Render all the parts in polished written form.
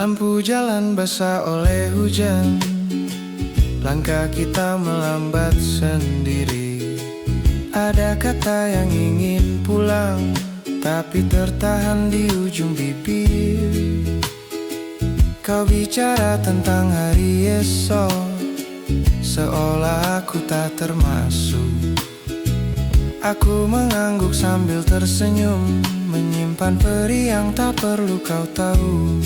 Lampu jalan basah oleh hujan, langkah kita melambat sendiri. Ada kata yang ingin pulang, tapi tertahan di ujung bibir. Kau bicara tentang hari esok, seolah aku tak termasuk. Aku mengangguk sambil tersenyum, menyimpan peri yang tak perlu kau tahu.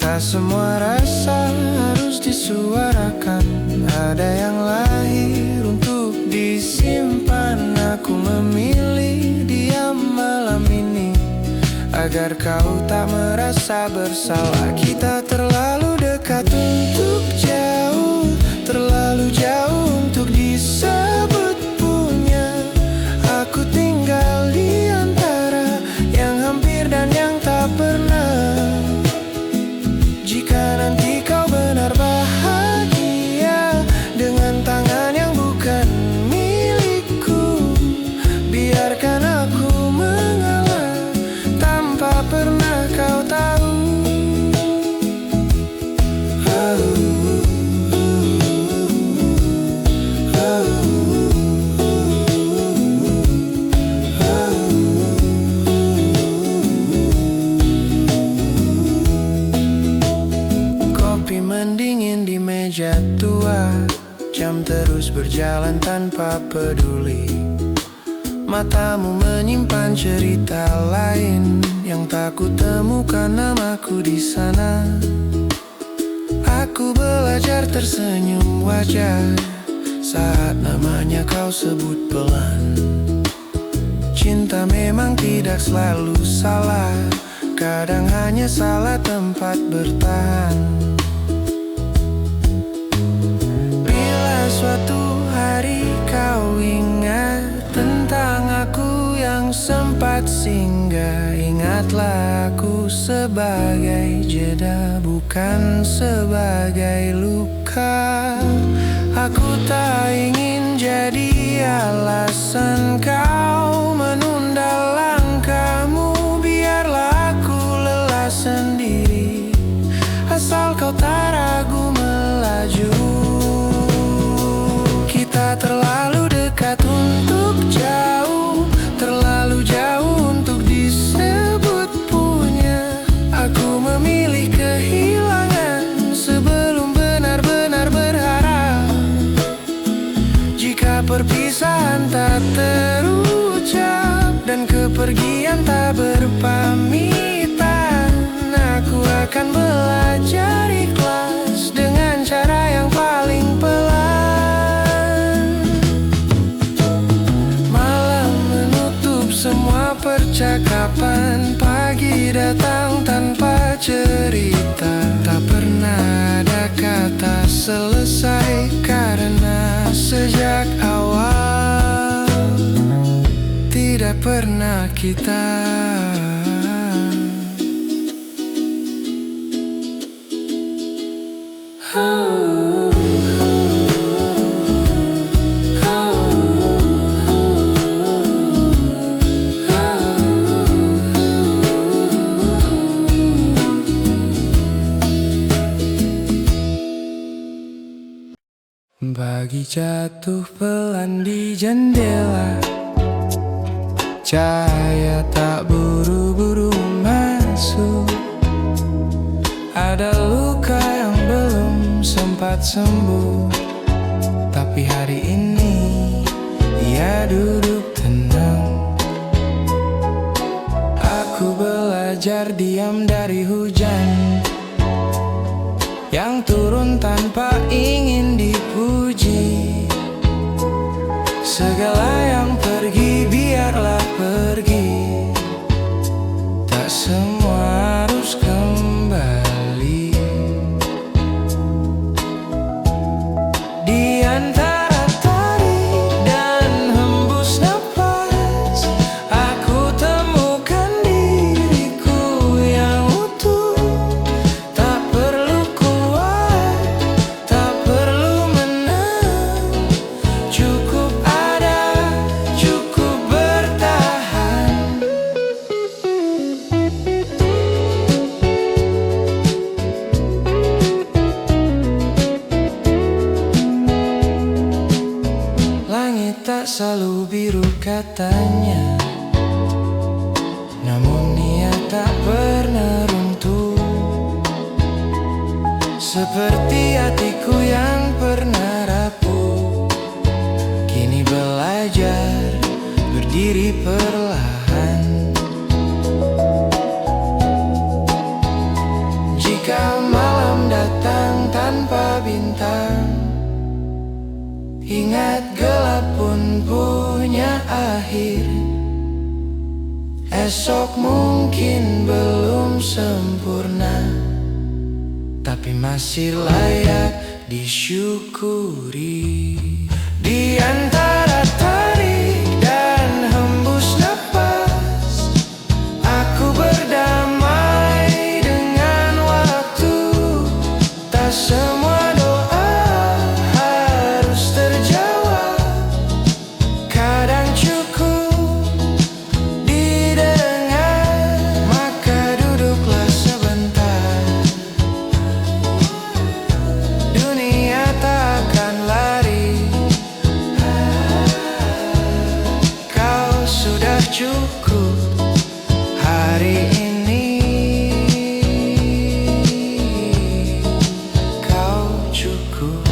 Tak semua rasa harus disuarakan, ada yang lahir untuk disimpan. Aku memilih diam malam ini, agar kau tak merasa bersalah. Kita terlalu dekat untuk jauh, terlalu jauh untuk disebut punya. Aku tinggal di antara yang hampir dan yang tak pernah. Jika nanti kau benar bahagia dengan tangan yang bukan milikku, biarkan aku mengalah tanpa pernah kau tahu. Mendingin di meja tua, jam terus berjalan tanpa peduli. Matamu menyimpan cerita lain yang tak kutemukan namaku di sana. Aku belajar tersenyum wajar saat namanya kau sebut pelan. Cinta memang tidak selalu salah, kadang hanya salah tempat bertahan. Suatu hari kau ingat tentang aku yang sempat singgah. Ingatlah aku sebagai jeda, bukan sebagai luka. Aku tak ingin jadi alasan kau menunda langkahmu. Biarlah aku lelah sendiri, asal kau tak ragu melaju. Kita terlalu dekat untuk jauh, terlalu jauh untuk disebut punya. Aku memilih kehilangan sebelum benar-benar berharap. Jika perpisahan tak terucap dan kepergian tak berpamitan, aku akan belajar ikhlas dengan cara yang paling pelan. Semua percakapan, pagi datang tanpa cerita. Tak pernah ada kata selesai, karena sejak awal tidak pernah kita. Pagi jatuh pelan di jendela, cahaya tak buru-buru masuk. Ada luka yang belum sempat sembuh, tapi hari ini ia duduk tenang. Aku belajar diam dari hujan yang turun tanpa ingin dipuji. Segala yang pergi biarlah pergi, tak semua harus kembali. Di antara tarik dan hembus napas, aku temukan diriku yang utuh. Tak perlu kuat, tak perlu menang, cukup ada, cukup bertahan. Seperti hatiku yang pernah rapuh, kini belajar berdiri perlahan. Jika malam datang tanpa bintang, ingat gelap pun punya akhir. Esok mungkin belum sempurna, tapi masih layak disyukuri. Di antara tarik dan hembus napas, aku berdamai dengan waktu. Tak semua doa harus terjawab, kadang cukup didengar. Maka duduklah sebentar, dunia tak akan lari. Kau sudah cukup hari ini. Kau cukup.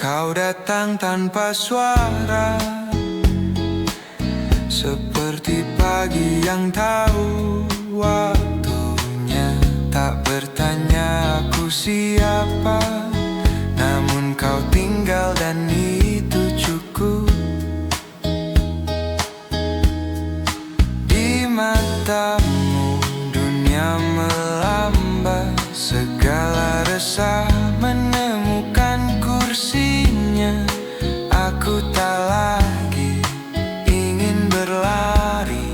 Kau datang tanpa suara, seperti pagi yang tahu waktunya. Tak bertanya aku siapa, namun kau tinggal dan itu cukup. Di matamu dunia melambai, segala resah menemukan kursinya. Aku tak lagi ingin berlari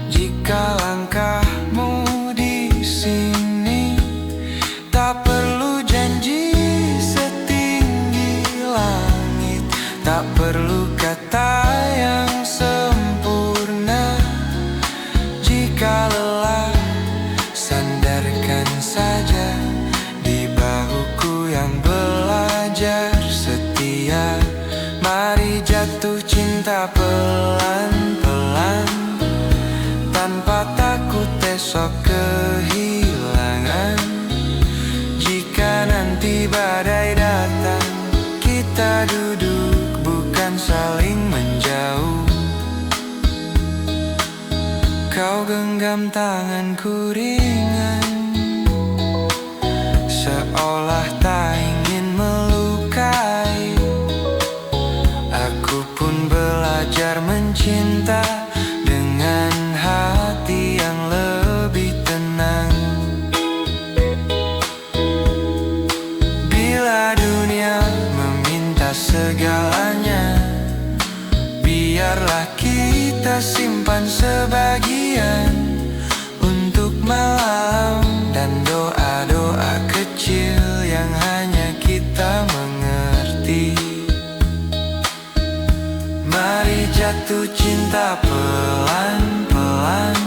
jika langkahmu di sini. Tak perlu janji setinggi langit, tak perlu kata yang sempurna. Jika lelah, sandarkan saja di bahuku yang belajar setia. Mari jatuh cinta pelan-pelan, tanpa takut esok kehilangan. Jika nanti badai datang, kita duduk bukan saling menjauh. Kau genggam tanganku ringan, seolah tak ingin melukai. Aku pun belajar mencinta dengan hati yang lebih tenang. Bila dunia meminta segalanya, biarlah kita simpan sebagian untuk malam dan doa-doa kecil yang hanya kita mengerti. Mari jatuh cinta pelan-pelan,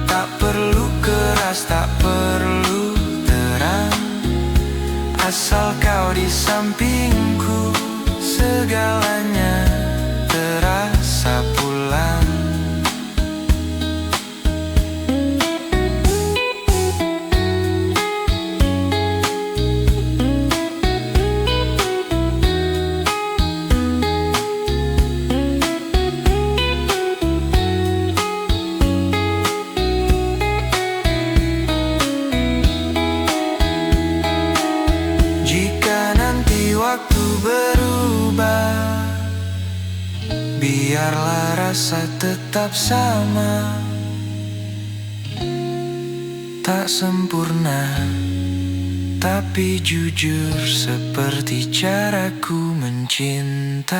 tak perlu keras, tak perlu terang. Asal kau di sampingku, segalanya terasa pulang. Waktu berubah, biarlah rasa tetap sama. Tak sempurna, Tapi jujur seperti caraku mencintaimu.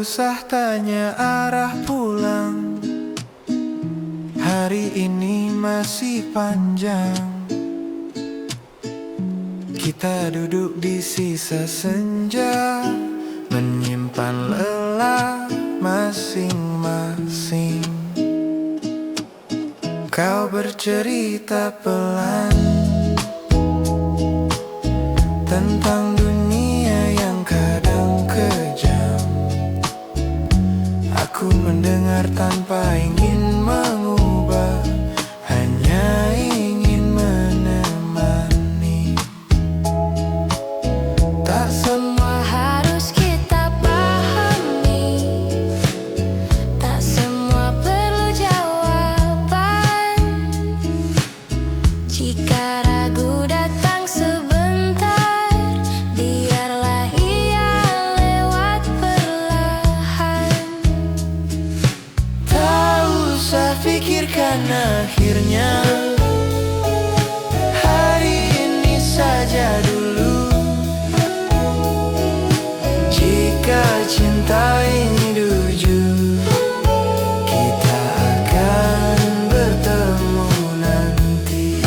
Usah tanya arah pulang, hari ini masih panjang. Kita duduk di sisa senja, menyimpan lelah masing-masing. Kau bercerita pelan tentang dunia yang kadang kejam. Aku mendengar tanpa ingin mengubah, hanya ingin menemani. Tak semua harus kita pahami, tak semua perlu jawaban. Jika ragu datang sebentar, biarlah ia lewat perlahan. Tak usah pikirkan akhirnya, hari ini saja dulu. Jika cinta ini jujur, kita akan bertemu nanti.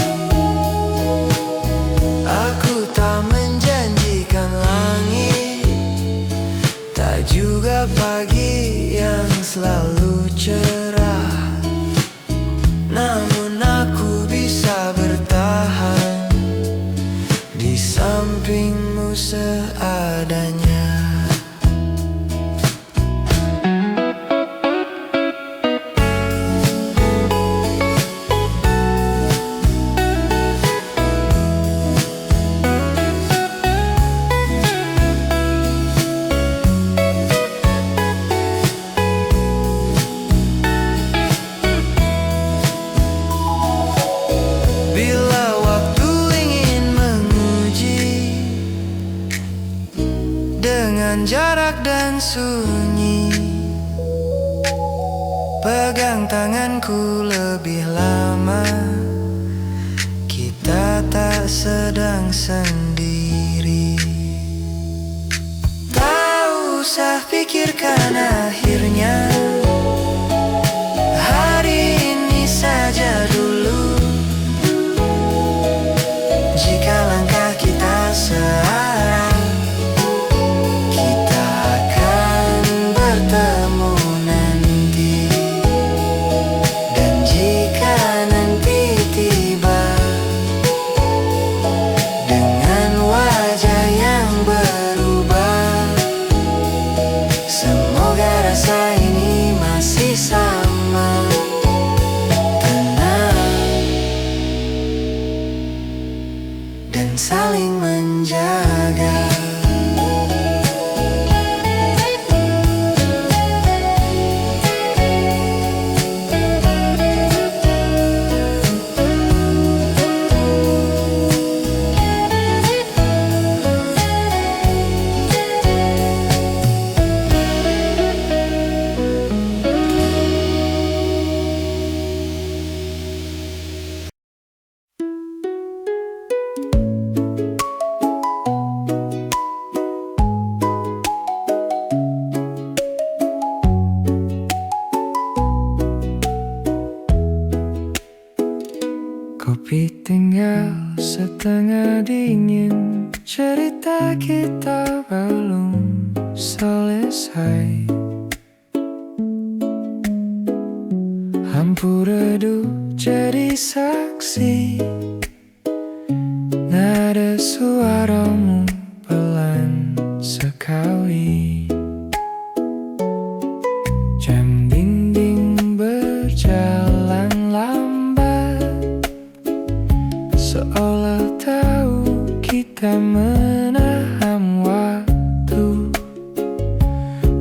Aku tak menjanjikan langit, tak juga pagi yang selalu cerah. Namun aku bisa bertahan di sampingmu seadanya. Bila waktu ingin menguji, dengan jarak dan sunyi, pegang tanganku lebih lama. Kita tak sedang sendiri. Tak usah pikirkan akhirnya, hari ini saja dulu. Jika langkah kita searah, kita akan bertemu nanti. Dan jika nanti tiba, dengan wajah yang berubah, semoga rasa ini masih sama. Dan saling menjaga. Kopi tinggal setengah dingin, cerita kita belum selesai. Lampu redup jadi saksi, nada suaramu pelan sekali. Allah tahu kita menahan waktu,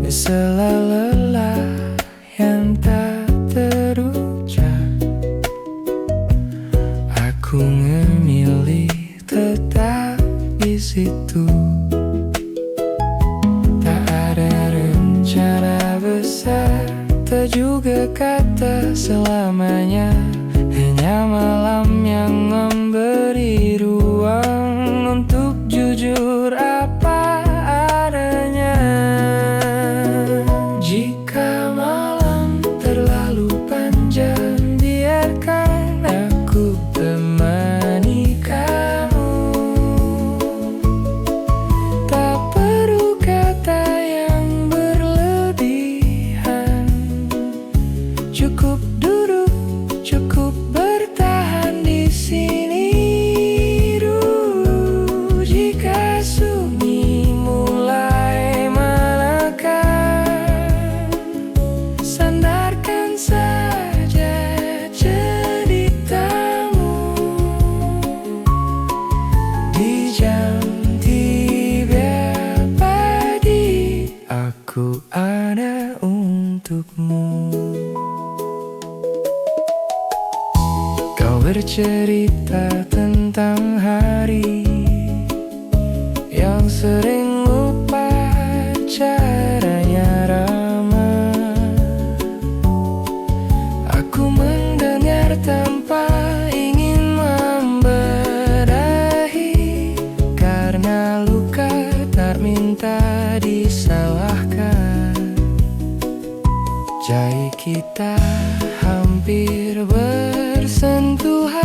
sela lelah yang tak terucap. Aku memilih tetap di situ. Tak ada rencana besar, tak juga kata selamanya. Hanya malam yang memberi ruang untuk jujur apa adanya. Jika malam terlalu panjang, biarkan aku temani kamu. Tak perlu kata yang berlebihan, cukup duduk, cukup bertahan di sini dulu. Jika sunyi mulai menekan, sandarkan saja ceritamu. Di jam 3 pagi aku ada untukmu. Kau bercerita tentang hari yang sering lupa caranya ramah. Aku mendengar tanpa ingin membedahi, karena luka tak minta disalahkan. Jari kita hampir bersentuhan,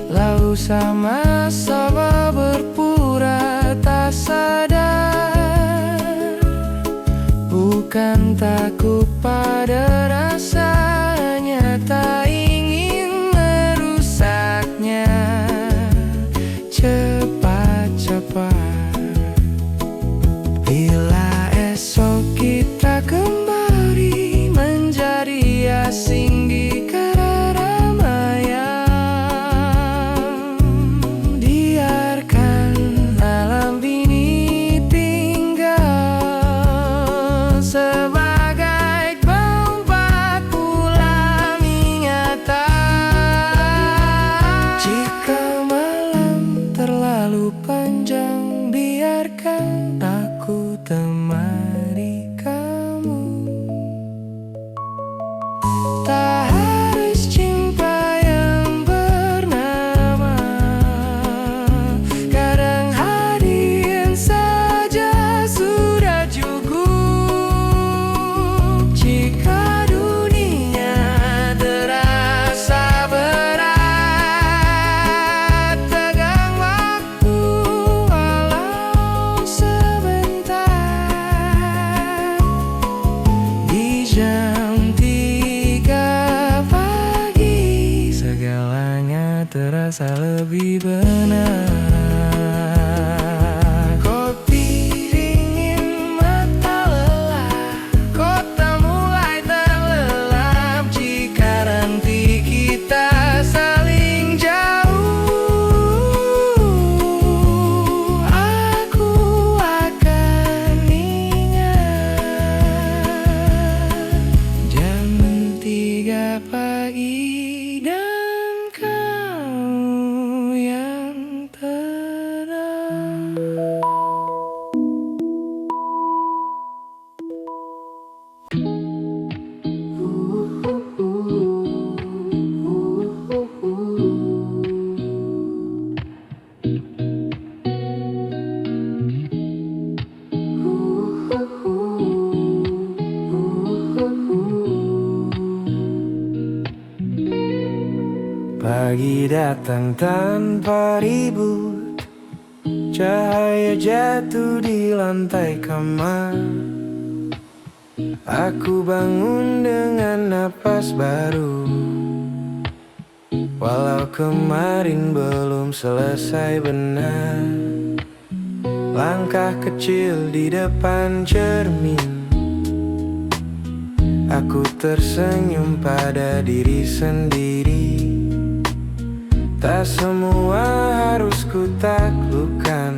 lalu sama-sama berpura tak sadar. Bukan takut pada rasanya, tak ingin merusaknya cepat-cepat. Bila esok kita kembali menjadi asing di keramaian, biarkan alam ini tinggal sebagai tempat pulang ingatan. Jika malam terlalu panjang, biarkan aku temani kamu. Tak harus cinta yang bernama, kadang hadir saja sudah cukup. Jika dunia terasa berat, tegang waktu walau sebentar. Di jam 3 pagi segalanya terasa lebih benar. Kopi dingin, mata lelah, kota mulai terlelap. Jika nanti kita saling jauh, aku akan ingat jam 3 pagi dan kamu yang tenang. Pagi datang tanpa ribut, cahaya jatuh di lantai kamar. Aku bangun dengan napas baru, walau kemarin belum selesai benar. Langkah kecil di depan cermin, aku tersenyum pada diri sendiri. Tak semua harus ku taklukkan.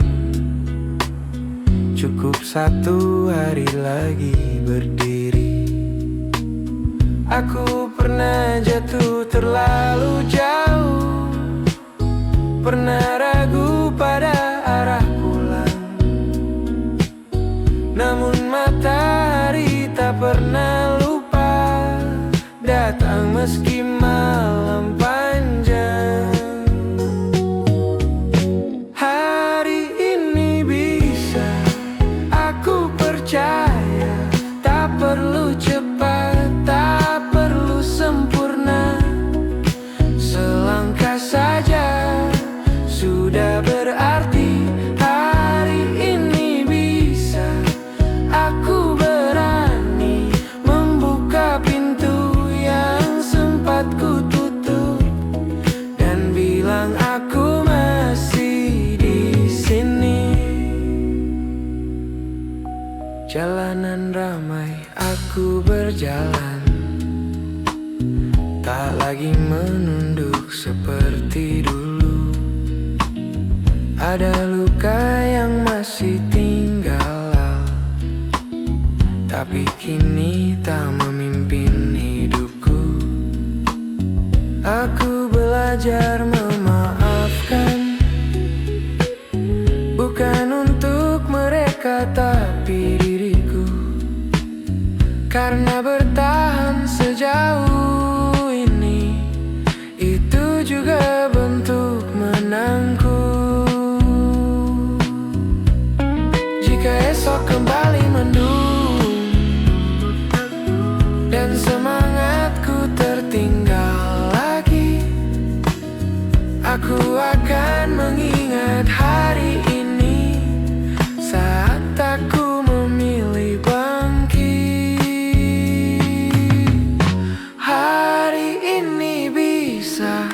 Cukup satu hari lagi berdiri. Aku pernah jatuh terlalu jauh, pernah ragu pada arah pulang. Namun matahari tak pernah lupa datang meski malam panjang. Hari ini bisa aku percaya, tak perlu cepat, tak perlu sempurna. Selangkah saja sudah berarti. Hari ini bisa aku berani membuka pintu yang sempat ku tutup dan bilang aku masih di sini. Jalanan ramai aku berjalan, tak lagi menunduk seperti dulu. Ada luka yang masih tinggal, tapi kini tak memimpin hidupku. Aku belajar memaafkan, bukan untuk mereka tapi diriku. Karena bertahan sejauh ini, itu juga bentuk menangku. Jika esok kembali mendung dan semangatku tertinggal lagi, aku akan mengingat hari ini saat aku memilih bangkit. Hari ini bisa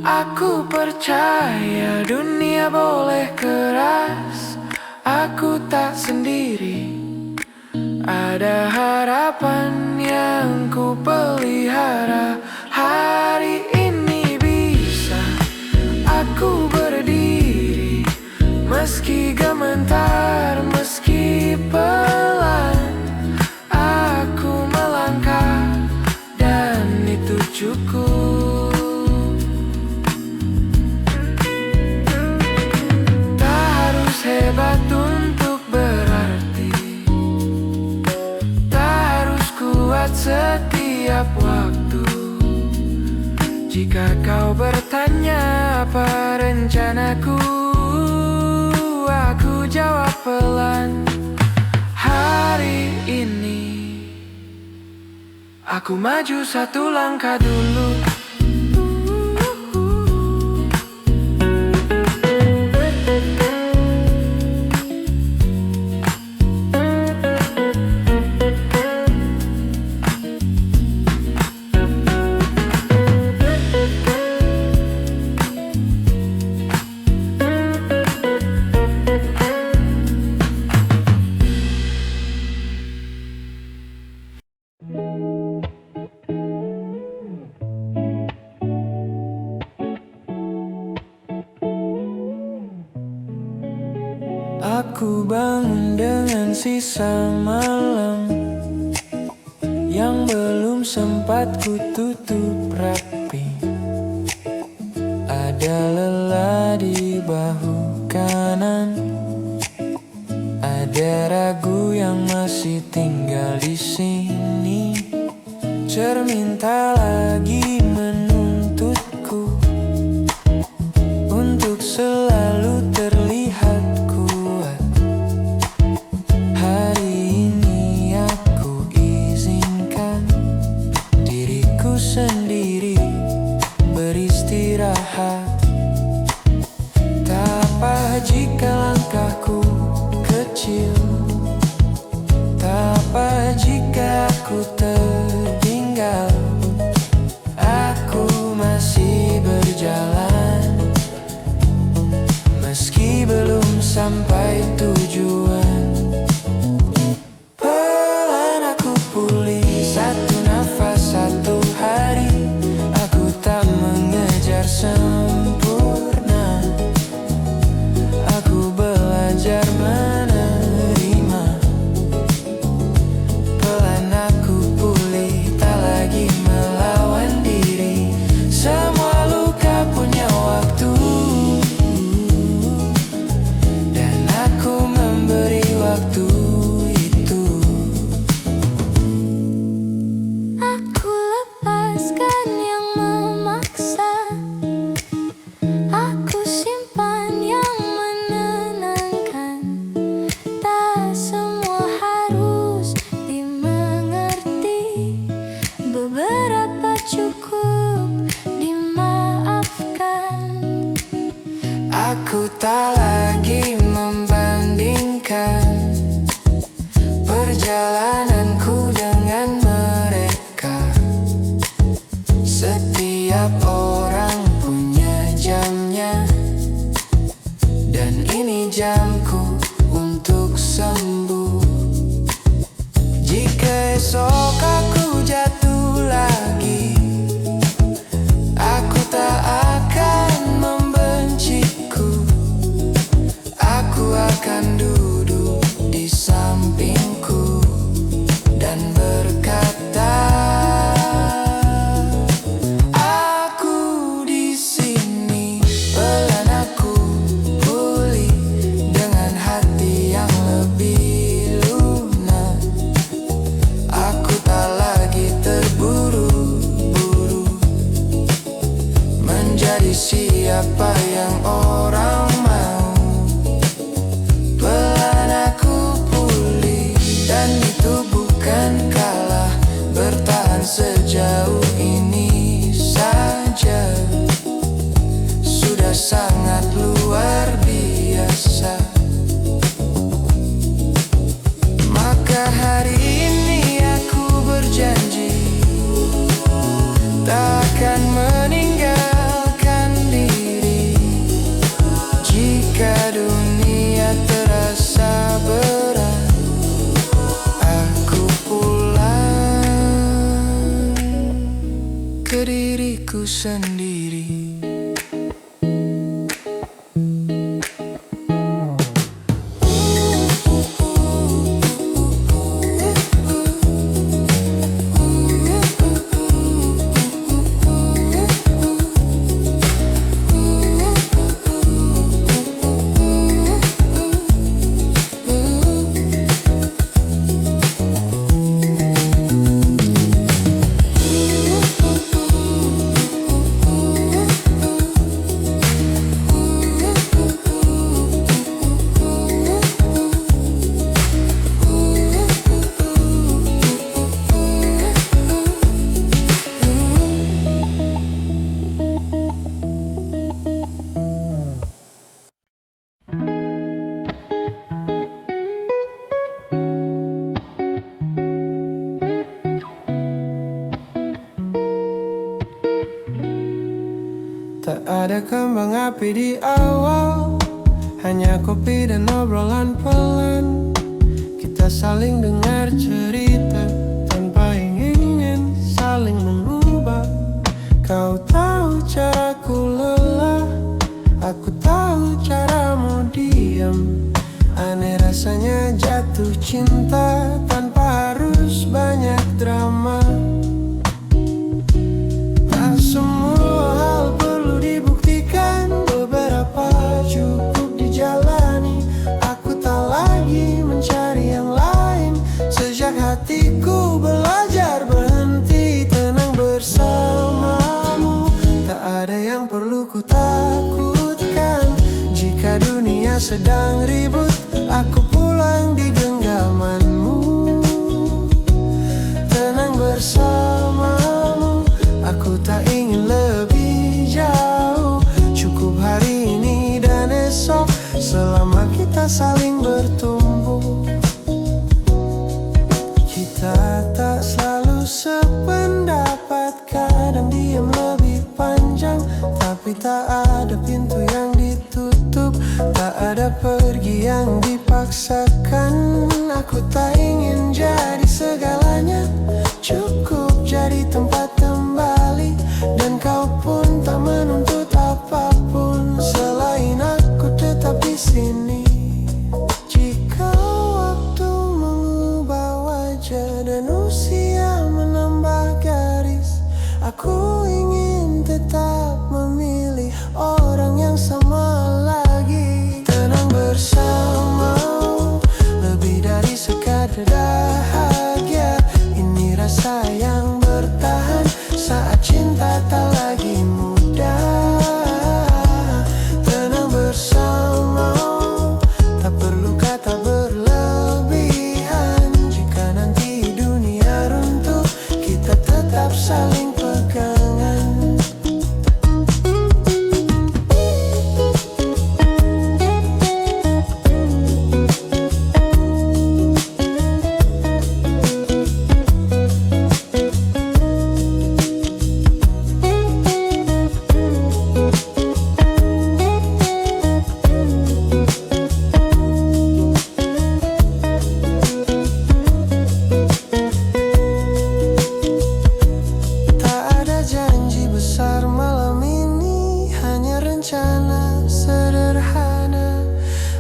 aku percaya, dunia boleh keras, aku tak sendiri. Ada harapan yang ku pelihara. Hari ini bisa aku berdiri, meski gemetar, meski pelan. Aku melangkah dan itu cukup. Tak harus hebat untuk berarti, tak harus kuat setiap waktu. Jika kau bertanya apa rencanaku, aku jawab pelan. Hari ini aku maju satu langkah dulu. Aku bangun dengan sisa malam yang belum sempat ku tutup rapi. Ada lelah di bahu kanan, ada ragu yang masih tinggal di sini. Cermin tak lagi menuntutku untuk selalu terlihat kuat. Hari ini aku izinkan diriku sendiri beristirahat. Tak apa jika langkahku kecil, tak apa jika aku tertinggal. Aku masih berjalan, meski belum sampai tujuan. Pelan aku pulih, satu nafas, satu hari. Aku tak mengejar sempurna, Aku tak lagi membandingkan perjalananku dengan mereka. Setiap orang punya jamnya, dan ini jamku untuk sembuh. Jika esok aku jatuh lagi, aku tak akan membenciku. Aku akan duduk di sampingku dan berkata, aku di sini. Pelan aku pulih dengan hati yang lebih lunak. Aku tak lagi terburu-buru menjadi siapa yang orang mau. Pelan aku pulih, dan itu bukan kalah. Bertahan sejauh ini saja sudah sangat luar biasa. Maka hari ini aku berjanji tak akan meninggalkan diri. Jika dunia terasa berat, aku pulang ke diriku sendiri. Tak ada kembang api di awal, hanya kopi dan obrolan pelan. Kita saling dengar cerita tanpa ingin saling mengubah. Kau tahu caraku lelah, aku tahu caramu diam. Aneh rasanya jatuh cinta tanpa harus banyak drama. Tak semua hal perlu dibuktikan, beberapa cukup dijalani. Aku tak lagi mencari yang lain. Sejak hatiku belajar berhenti tenang bersamamu, tak ada yang perlu ku takutkan. Jika dunia sedang ribut, aku pulang di genggamanmu. Tenang bersamamu, aku tak ingin lebih jauh. Cukup hari ini dan esok, selama kita saling bertumbuh. Kita tak selalu sependapat, kadang diam lebih panjang. Tapi tak ada pintu yang ditutup, tak ada pergi yang dipaksakan. Aku tak ingin jadi segalanya, cukup jadi tempat kembali. Dan kau pun tak menuntut apapun selain aku tetap di sini. Jika waktu mengubah wajah dan usia menambah garis, aku ingin tetap memilih orang yang sama lagi. Tenang bersama, lebih dari sekedar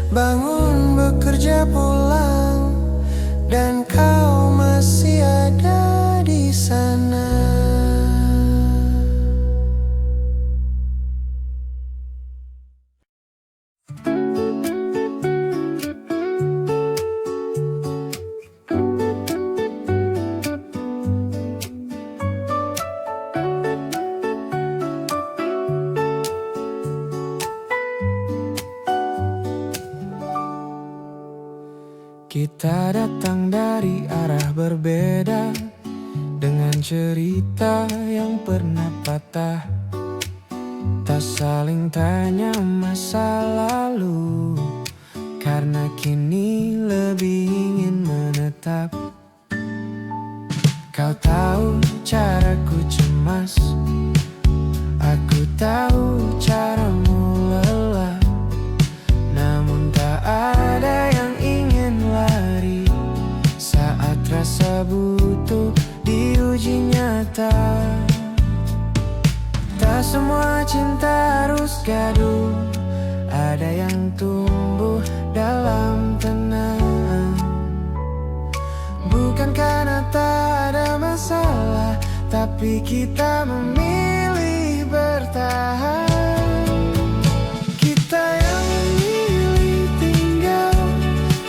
bangun bekerja pulang, dan kau masih ada di sana. Kita datang dari arah berbeda, dengan cerita yang pernah patah. Tak saling tanya masa lalu, karena kini lebih ingin menetap. Kau tahu caraku cemas, aku tahu caramu lelah. Namun tak ada yang ingin lari saat rasa butuh diuji nyata. Tak semua cinta harus gaduh, ada yang tumbuh dalam tenang. Bukan karena tak ada masalah, tapi kita memilih bertahan. Kita yang memilih tinggal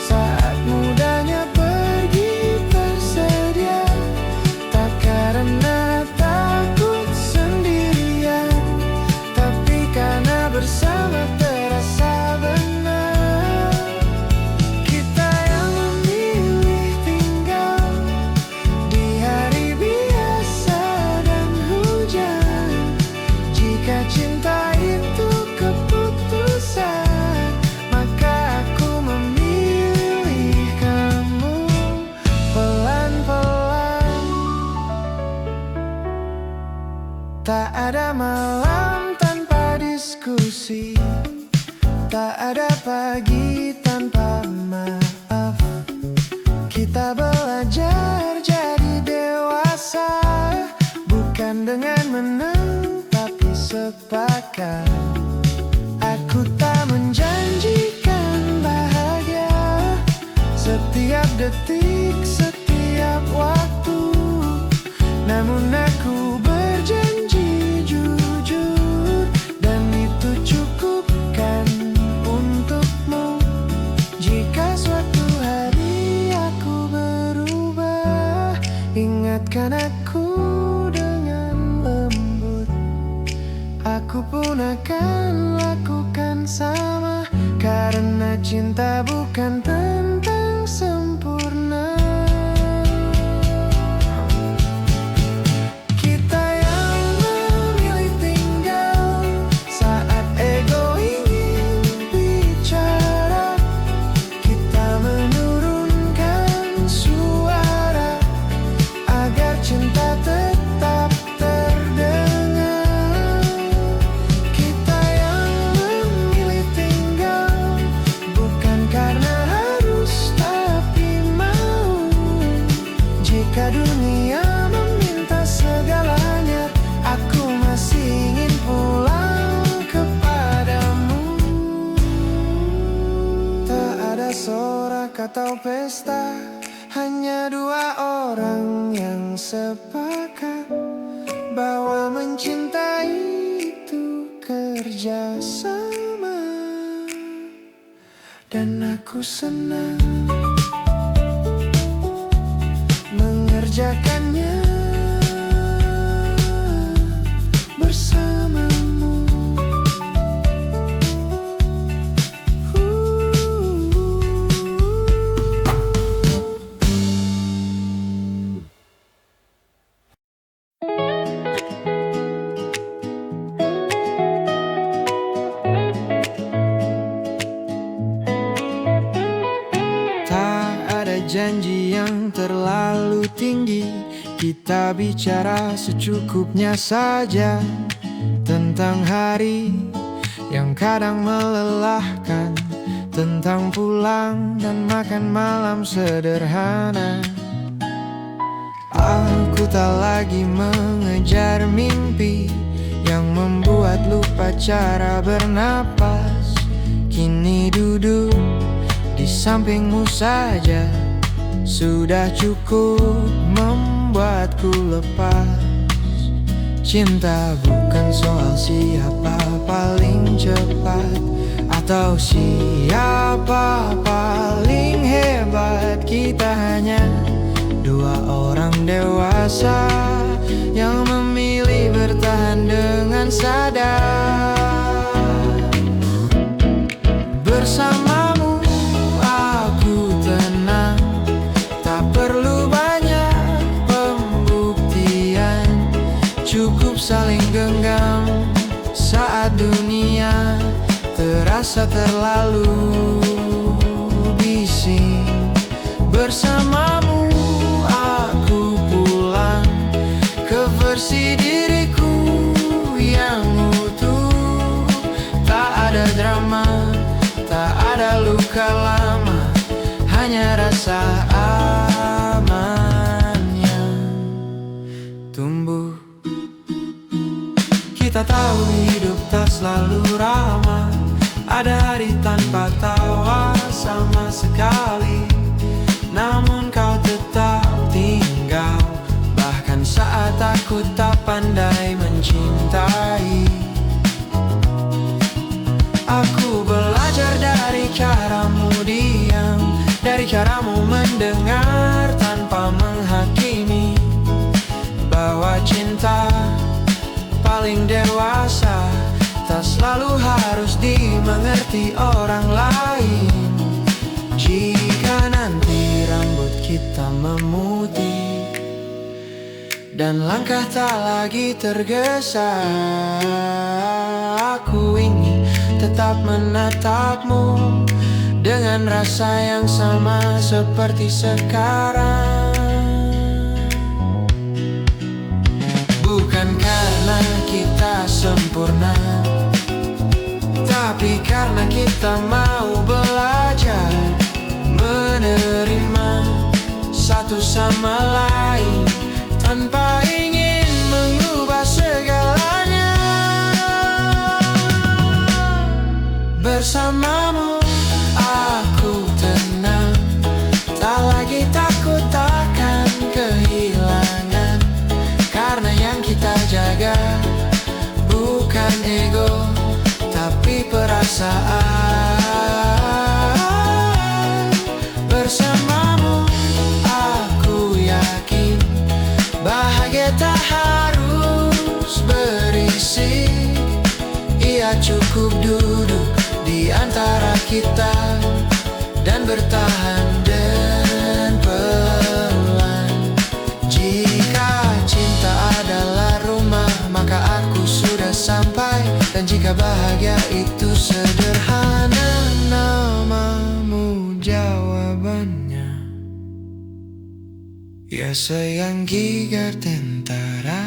saat mudahnya pergi tersedia, tak karena takut sendirian, tapi karena bersama terasa benar. Kita yang memilih tinggal di hari biasa dan hujan, jika cinta itu keputusan, maka aku memilih kamu pelan-pelan. Tak ada malam tanpa diskusi, tak ada pagi tanpa maaf. Kita belajar jadi dewasa, bukan dengan menang tapi sepakat. Aku tak menjanjikan bahagia setiap detik, setiap waktu, namun aku berjanji jujur, dan itu cukup kan untukmu. Jika suatu hari aku berubah, ingatkan aku dengan lembut. Aku pun akan lakukan sama, karena cinta bukan tentang sempurna. Kita yang memilih tinggal saat ego ingin bicara, kita menurunkan suara agar cinta tetap terdengar. Kita yang memilih tinggal bukan karena harus tapi mau. Jika dunia meminta segalanya, aku masih ingin pulang kepadamu. Tak ada sorak atau pesta, hanya dua orang yang sepakat bahwa mencintai itu kerjasama. Dan aku senang mengerjakannya bersamamu. Tak ada janji yang terlalu tinggi, kita bicara secukupnya saja tentang hari yang kadang melelahkan, tentang pulang dan makan malam sederhana. Aku tak lagi mengejar mimpi yang membuat lupa cara bernapas. Kini duduk di sampingmu saja sudah cukup membuatku lepas. Cinta bukan soal siapa paling cepat atau siapa paling hebat. Kita hanya dua orang dewasa yang memilih bertahan dengan sadar. Bersamamu aku tenang, tak perlu banyak pembuktian, cukup saling genggam saat dunia terasa terlalu bising. Bersamamu aku pulang ke versi diriku yang utuh. Tak ada drama, tak ada luka lama, hanya rasa aman yang tumbuh. Kita tahu hidup tak selalu ramah, ada hari tanpa tawa sama sekali. Namun kau tetap tinggal, bahkan saat aku tak pandai mencintai. Aku belajar dari caramu diam, dari caramu mendengar tanpa menghakimi, bahwa cinta paling dewasa tak selalu harus dimengerti orang lain. Jika nanti rambut kita memutih dan langkah tak lagi tergesa, aku ingin tetap menatapmu dengan rasa yang sama seperti sekarang. Bukan karena kita sempurna, tapi karena kita mau belajar menerima satu sama lain tanpa ingin mengubah segalanya. Bersamamu aku tenang, tak lagi takut akan kehilangan, karena yang kita jaga bukan ego tapi perasaan. Bersamamu aku yakin bahagia tak harus berisik, ia cukup duduk di antara kita dan bertahan dan pelan. Jika cinta adalah rumah, maka aku sudah sampai. Dan jika bahagia itu sederhana, namamu jawabannya. Ya sayang gigar tentara.